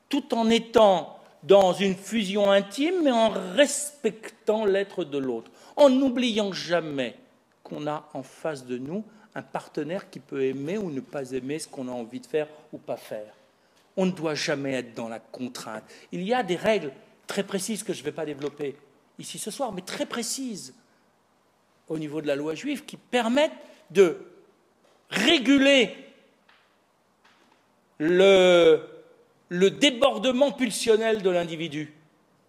tout en étant dans une fusion intime, mais en respectant l'être de l'autre, en n'oubliant jamais qu'on a en face de nous un partenaire qui peut aimer ou ne pas aimer ce qu'on a envie de faire ou pas faire. On ne doit jamais être dans la contrainte. Il y a des règles très précises que je ne vais pas développer ici ce soir, mais très précises au niveau de la loi juive qui permettent de réguler le débordement pulsionnel de l'individu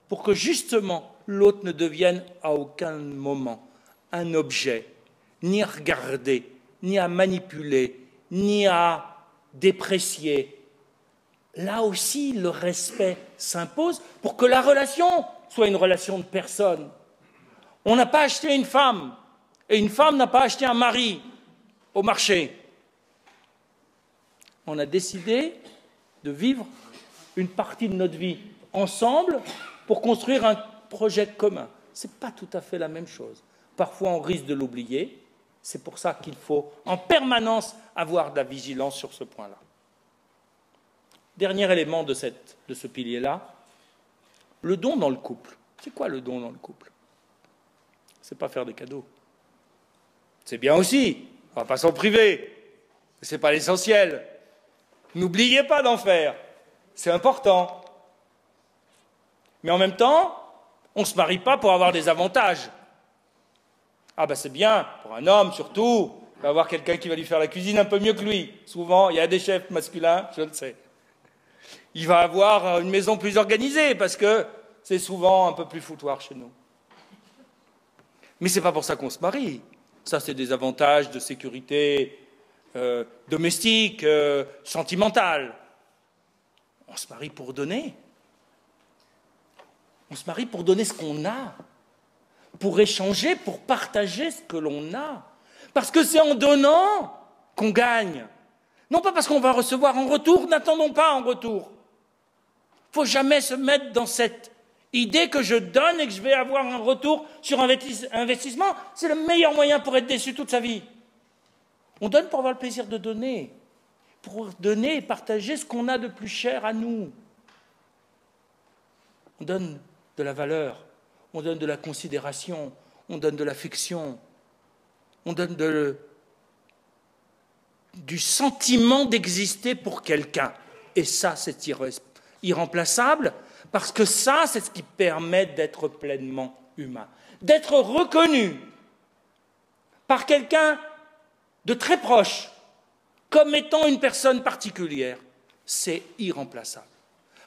pour que justement l'autre ne devienne à aucun moment un objet, ni à regarder, ni à manipuler, ni à déprécier. Là aussi, le respect s'impose pour que la relation soit une relation de personne. On n'a pas acheté une femme, et une femme n'a pas acheté un mari au marché. On a décidé de vivre une partie de notre vie ensemble pour construire un projet commun. Ce n'est pas tout à fait la même chose. Parfois, on risque de l'oublier. C'est pour ça qu'il faut en permanence avoir de la vigilance sur ce point-là. Dernier élément de ce pilier-là, le don dans le couple. C'est quoi le don dans le couple? C'est pas faire des cadeaux. C'est bien aussi, on ne va pas s'en priver, mais ce n'est pas l'essentiel. N'oubliez pas d'en faire, c'est important. Mais en même temps, on ne se marie pas pour avoir des avantages. Ah ben c'est bien, pour un homme surtout, il va avoir quelqu'un qui va lui faire la cuisine un peu mieux que lui. Souvent, il y a des chefs masculins, je le sais. Il va avoir une maison plus organisée, parce que c'est souvent un peu plus foutoir chez nous. Mais ce n'est pas pour ça qu'on se marie. Ça, c'est des avantages de sécurité domestique, sentimentale. On se marie pour donner. On se marie pour donner ce qu'on a, pour échanger, pour partager ce que l'on a. Parce que c'est en donnant qu'on gagne. Non pas parce qu'on va recevoir en retour, n'attendons pas en retour. Il ne faut jamais se mettre dans cette idée que je donne et que je vais avoir un retour sur investissement. C'est le meilleur moyen pour être déçu toute sa vie. On donne pour avoir le plaisir de donner, pour donner et partager ce qu'on a de plus cher à nous. On donne de la valeur, on donne de la considération, on donne de l'affection, on donne du sentiment d'exister pour quelqu'un. Et ça, c'est irremplaçable, parce que ça, c'est ce qui permet d'être pleinement humain, d'être reconnu par quelqu'un de très proche, comme étant une personne particulière. C'est irremplaçable.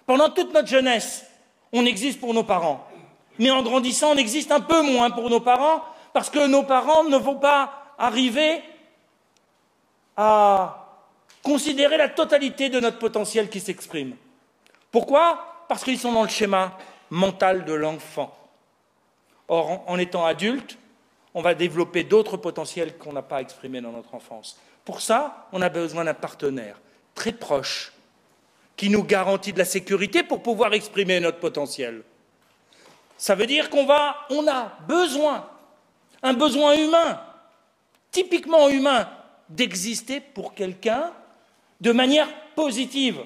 Pendant toute notre jeunesse, on existe pour nos parents. Mais en grandissant, on existe un peu moins pour nos parents, parce que nos parents ne vont pas arriver à considérer la totalité de notre potentiel qui s'exprime. Pourquoi ? Parce qu'ils sont dans le schéma mental de l'enfant. Or, en étant adulte, on va développer d'autres potentiels qu'on n'a pas exprimés dans notre enfance. Pour ça, on a besoin d'un partenaire très proche, qui nous garantit de la sécurité pour pouvoir exprimer notre potentiel. Ça veut dire qu'on a besoin, un besoin humain, typiquement humain, d'exister pour quelqu'un de manière positive,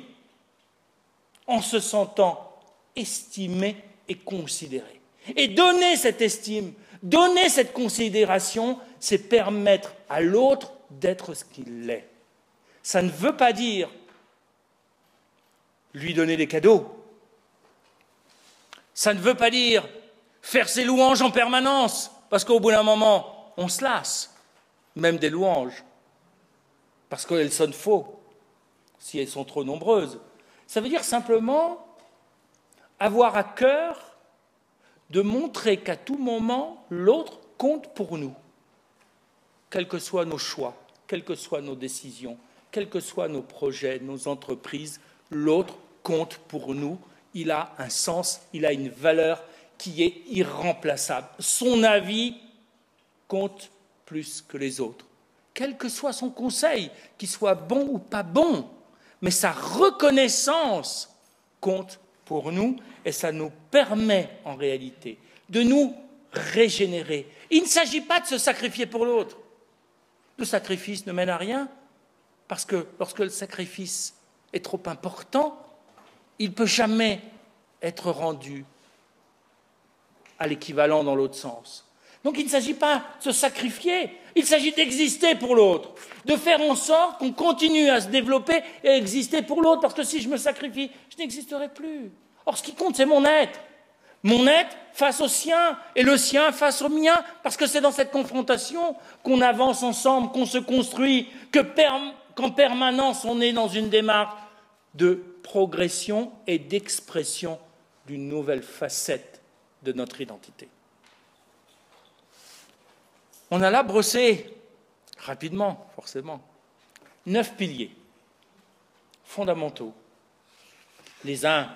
en se sentant estimé et considéré. Et donner cette estime, donner cette considération, c'est permettre à l'autre d'être ce qu'il est. Ça ne veut pas dire lui donner des cadeaux. Ça ne veut pas dire faire ses louanges en permanence, parce qu'au bout d'un moment, on se lasse, même des louanges, parce qu'elles sonnent faux, si elles sont trop nombreuses. Ça veut dire simplement avoir à cœur de montrer qu'à tout moment, l'autre compte pour nous, quels que soient nos choix, quelles que soient nos décisions, quels que soient nos projets, nos entreprises, l'autre compte pour nous, il a un sens, il a une valeur qui est irremplaçable. Son avis compte plus que les autres. Quel que soit son conseil, qu'il soit bon ou pas bon, mais sa reconnaissance compte pour nous et ça nous permet en réalité de nous régénérer. Il ne s'agit pas de se sacrifier pour l'autre. Le sacrifice ne mène à rien parce que lorsque le sacrifice est trop important, il ne peut jamais être rendu à l'équivalent dans l'autre sens. Donc il ne s'agit pas de se sacrifier, il s'agit d'exister pour l'autre, de faire en sorte qu'on continue à se développer et à exister pour l'autre, parce que si je me sacrifie, je n'existerai plus. Or, ce qui compte, c'est mon être face au sien et le sien face au mien, parce que c'est dans cette confrontation qu'on avance ensemble, qu'on se construit, qu'en permanence on est dans une démarche de progression et d'expression d'une nouvelle facette de notre identité. On a là brossé, rapidement, forcément, 9 piliers fondamentaux. Les uns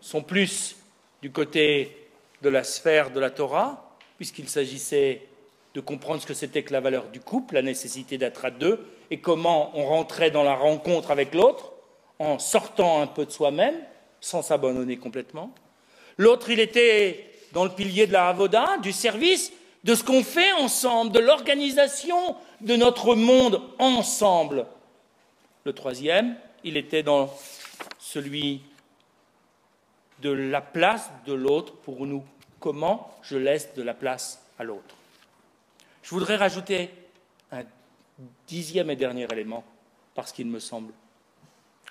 sont plus du côté de la sphère de la Torah, puisqu'il s'agissait de comprendre ce que c'était que la valeur du couple, la nécessité d'être à deux, et comment on rentrait dans la rencontre avec l'autre, en sortant un peu de soi-même, sans s'abandonner complètement. L'autre, il était dans le pilier de la avoda, du service, de ce qu'on fait ensemble, de l'organisation de notre monde ensemble. Le troisième, il était dans celui de la place de l'autre pour nous. Comment je laisse de la place à l'autre. Je voudrais rajouter un 10e et dernier élément, parce qu'il me semble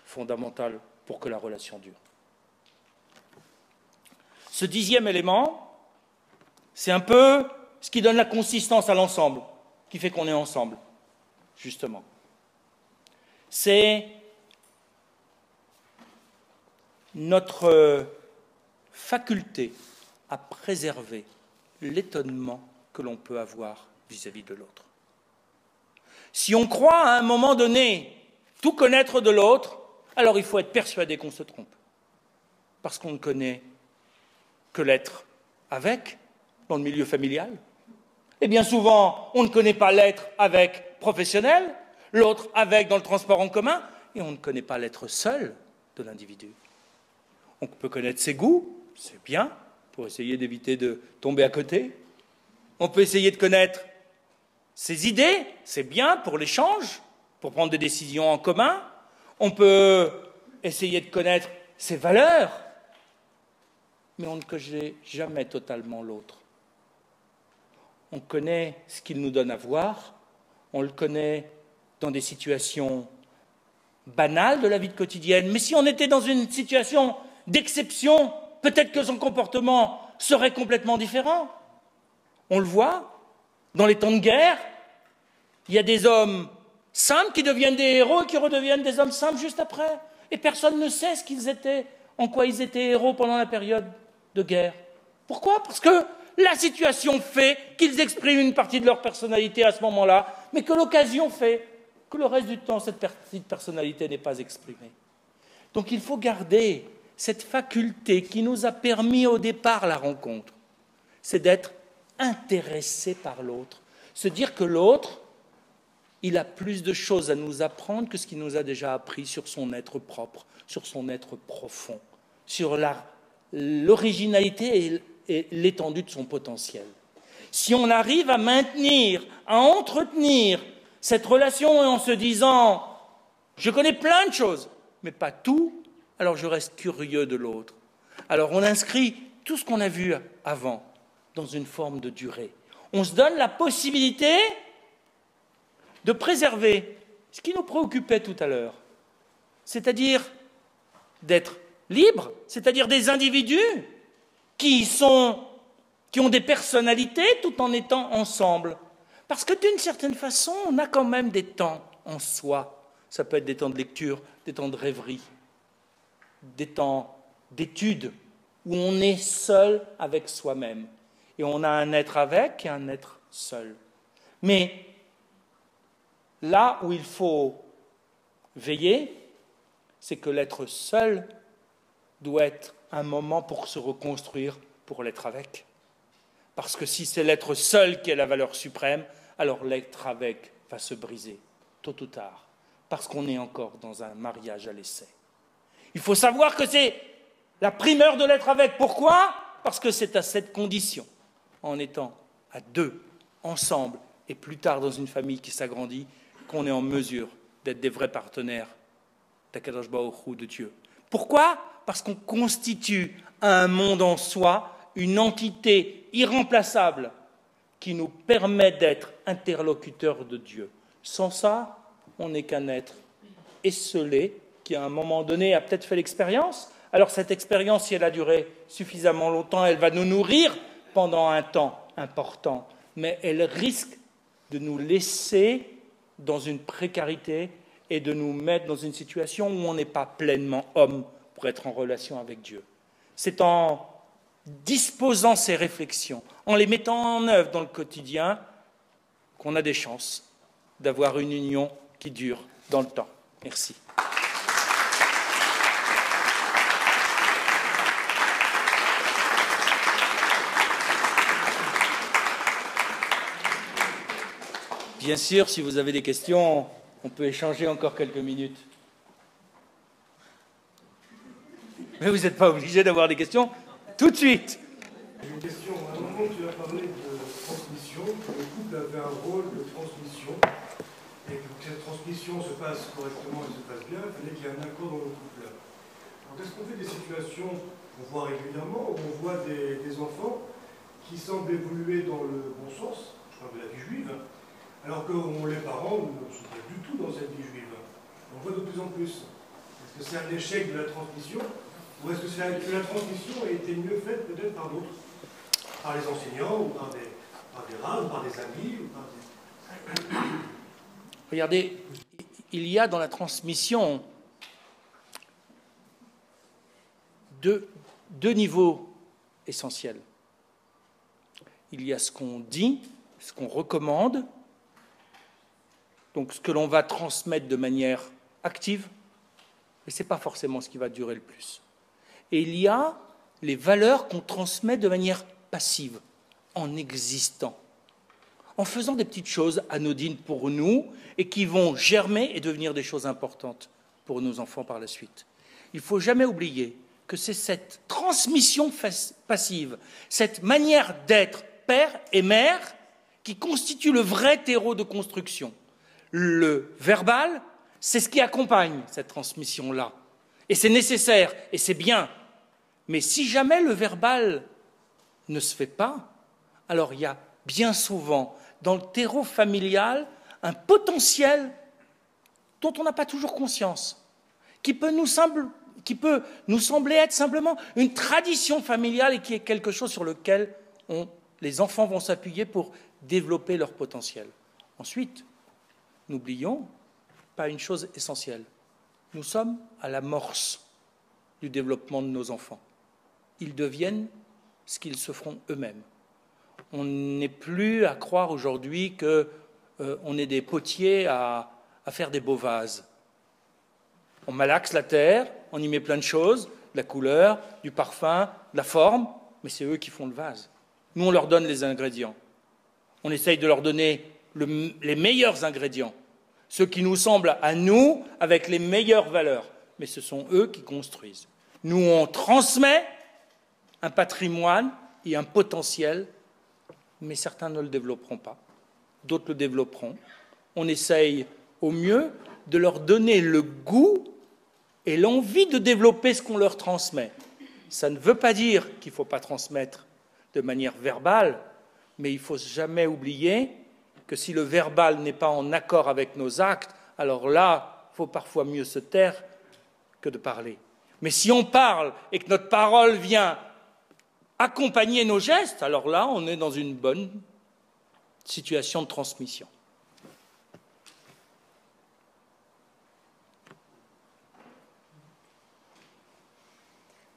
fondamental pour que la relation dure. Ce 10e élément, c'est un peu ce qui donne la consistance à l'ensemble, qui fait qu'on est ensemble, justement. C'est notre faculté à préserver l'étonnement que l'on peut avoir vis-à-vis de l'autre. Si on croit à un moment donné tout connaître de l'autre, alors il faut être persuadé qu'on se trompe. Parce qu'on ne connaît que l'être avec, dans le milieu familial. Et bien souvent, on ne connaît pas l'être avec professionnel, l'autre avec dans le transport en commun, et on ne connaît pas l'être seul de l'individu. On peut connaître ses goûts, c'est bien, pour essayer d'éviter de tomber à côté. On peut essayer de connaître ses idées, c'est bien pour l'échange, pour prendre des décisions en commun. On peut essayer de connaître ses valeurs, mais on ne connaît jamais totalement l'autre. On connaît ce qu'il nous donne à voir, on le connaît dans des situations banales de la vie quotidienne, mais si on était dans une situation d'exception, peut-être que son comportement serait complètement différent. On le voit, dans les temps de guerre, il y a des hommes simples qui deviennent des héros et qui redeviennent des hommes simples juste après. Et personne ne sait ce qu'ils étaient, en quoi ils étaient héros pendant la période de guerre. Pourquoi? Parce que la situation fait qu'ils expriment une partie de leur personnalité à ce moment-là, mais que l'occasion fait que le reste du temps, cette partie de personnalité n'est pas exprimée. Donc il faut garder cette faculté qui nous a permis au départ la rencontre, c'est d'être intéressé par l'autre, se dire que l'autre, il a plus de choses à nous apprendre que ce qu'il nous a déjà appris sur son être propre, sur son être profond, sur l'originalité et l'étendue de son potentiel. Si on arrive à maintenir, à entretenir cette relation en se disant « je connais plein de choses, mais pas tout », alors je reste curieux de l'autre. Alors on inscrit tout ce qu'on a vu avant dans une forme de durée. On se donne la possibilité de préserver ce qui nous préoccupait tout à l'heure, c'est-à-dire d'être libres, c'est-à-dire des individus qui ont des personnalités tout en étant ensemble. Parce que d'une certaine façon, on a quand même des temps en soi. Ça peut être des temps de lecture, des temps de rêverie, des temps d'étude, où on est seul avec soi-même. Et on a un être avec et un être seul. Mais là où il faut veiller, c'est que l'être seul doit être un moment pour se reconstruire, pour l'être avec. Parce que si c'est l'être seul qui est la valeur suprême, alors l'être avec va se briser, tôt ou tard, parce qu'on est encore dans un mariage à l'essai. Il faut savoir que c'est la primeur de l'être avec. Pourquoi? Parce que c'est à cette condition, en étant à deux, ensemble, et plus tard dans une famille qui s'agrandit, qu'on est en mesure d'être des vrais partenaires d'Akadosh Baruch Hu, de Dieu. Pourquoi? Parce qu'on constitue un monde en soi, une entité irremplaçable qui nous permet d'être interlocuteurs de Dieu. Sans ça, on n'est qu'un être esseulé qui, à un moment donné, a peut-être fait l'expérience. Alors cette expérience, si elle a duré suffisamment longtemps, elle va nous nourrir pendant un temps important. Mais elle risque de nous laisser dans une précarité et de nous mettre dans une situation où on n'est pas pleinement homme pour être en relation avec Dieu. C'est en disposant ces réflexions, en les mettant en œuvre dans le quotidien, qu'on a des chances d'avoir une union qui dure dans le temps. Merci. Bien sûr, si vous avez des questions, on peut échanger encore quelques minutes. Mais vous n'êtes pas obligé d'avoir des questions tout de suite. J'ai une question. À un moment, tu as parlé de transmission, que le couple avait un rôle de transmission, et que pour que cette transmission se passe correctement et se passe bien, il fallait qu'il y ait un accord dans le couple. Alors, est-ce qu'on fait des situations qu'on voit régulièrement, où on voit des enfants qui semblent évoluer dans le bon sens, je parle de la vie juive, alors que les parents ne sont pas du tout dans cette vie juive. On voit de plus en plus. Est-ce que c'est un échec de la transmission, ou est-ce que la transmission a été mieux faite peut-être par d'autres, par les enseignants ou par Par des rats ou par des amis ou par des... Regardez, il y a dans la transmission deux niveaux essentiels. Il y a ce qu'on dit, ce qu'on recommande, donc ce que l'on va transmettre de manière active, mais ce n'est pas forcément ce qui va durer le plus. Et il y a les valeurs qu'on transmet de manière passive, en existant, en faisant des petites choses anodines pour nous et qui vont germer et devenir des choses importantes pour nos enfants par la suite. Il ne faut jamais oublier que c'est cette transmission passive, cette manière d'être père et mère qui constitue le vrai terreau de construction. Le verbal, c'est ce qui accompagne cette transmission-là. Et c'est nécessaire, et c'est bien. Mais si jamais le verbal ne se fait pas, alors il y a bien souvent dans le terreau familial un potentiel dont on n'a pas toujours conscience, qui peut nous sembler être simplement une tradition familiale et qui est quelque chose sur lequel les enfants vont s'appuyer pour développer leur potentiel. Ensuite, n'oublions pas une chose essentielle. Nous sommes à l'amorce du développement de nos enfants. Ils deviennent ce qu'ils se feront eux-mêmes. On n'est plus à croire aujourd'hui qu'on est des potiers à faire des beaux vases. On malaxe la terre, on y met plein de choses, de la couleur, du parfum, de la forme, mais c'est eux qui font le vase. Nous, on leur donne les ingrédients. On essaye de leur donner les meilleurs ingrédients, ceux qui nous semblent à nous avec les meilleures valeurs, mais ce sont eux qui construisent. Nous, on transmet un patrimoine et un potentiel, mais certains ne le développeront pas, d'autres le développeront. On essaye au mieux de leur donner le goût et l'envie de développer ce qu'on leur transmet. Ça ne veut pas dire qu'il ne faut pas transmettre de manière verbale, mais il ne faut jamais oublier que si le verbal n'est pas en accord avec nos actes, alors là, il faut parfois mieux se taire que de parler. Mais si on parle et que notre parole vient accompagner nos gestes, alors là, on est dans une bonne situation de transmission.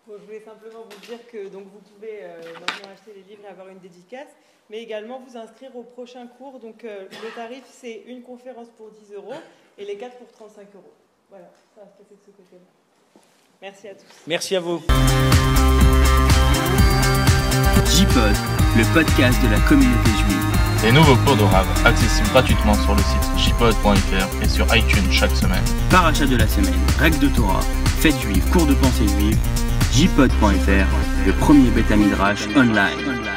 Bon, je voulais simplement vous dire que donc, vous pouvez maintenant acheter les livres et avoir une dédicace, mais également vous inscrire au prochain cours. Donc, le tarif, c'est une conférence pour 10 € et les 4 pour 35 €. Voilà, ça va se passer de ce côté-là. Merci à tous. Merci à vous. JPod, le podcast de la communauté juive. Les nouveaux cours de Rav, accessibles gratuitement sur le site jpod.fr et sur iTunes chaque semaine. Paracha de la semaine, règles de Torah, fêtes juives, cours de pensée juive, jpod.fr, le premier bêta midrash online.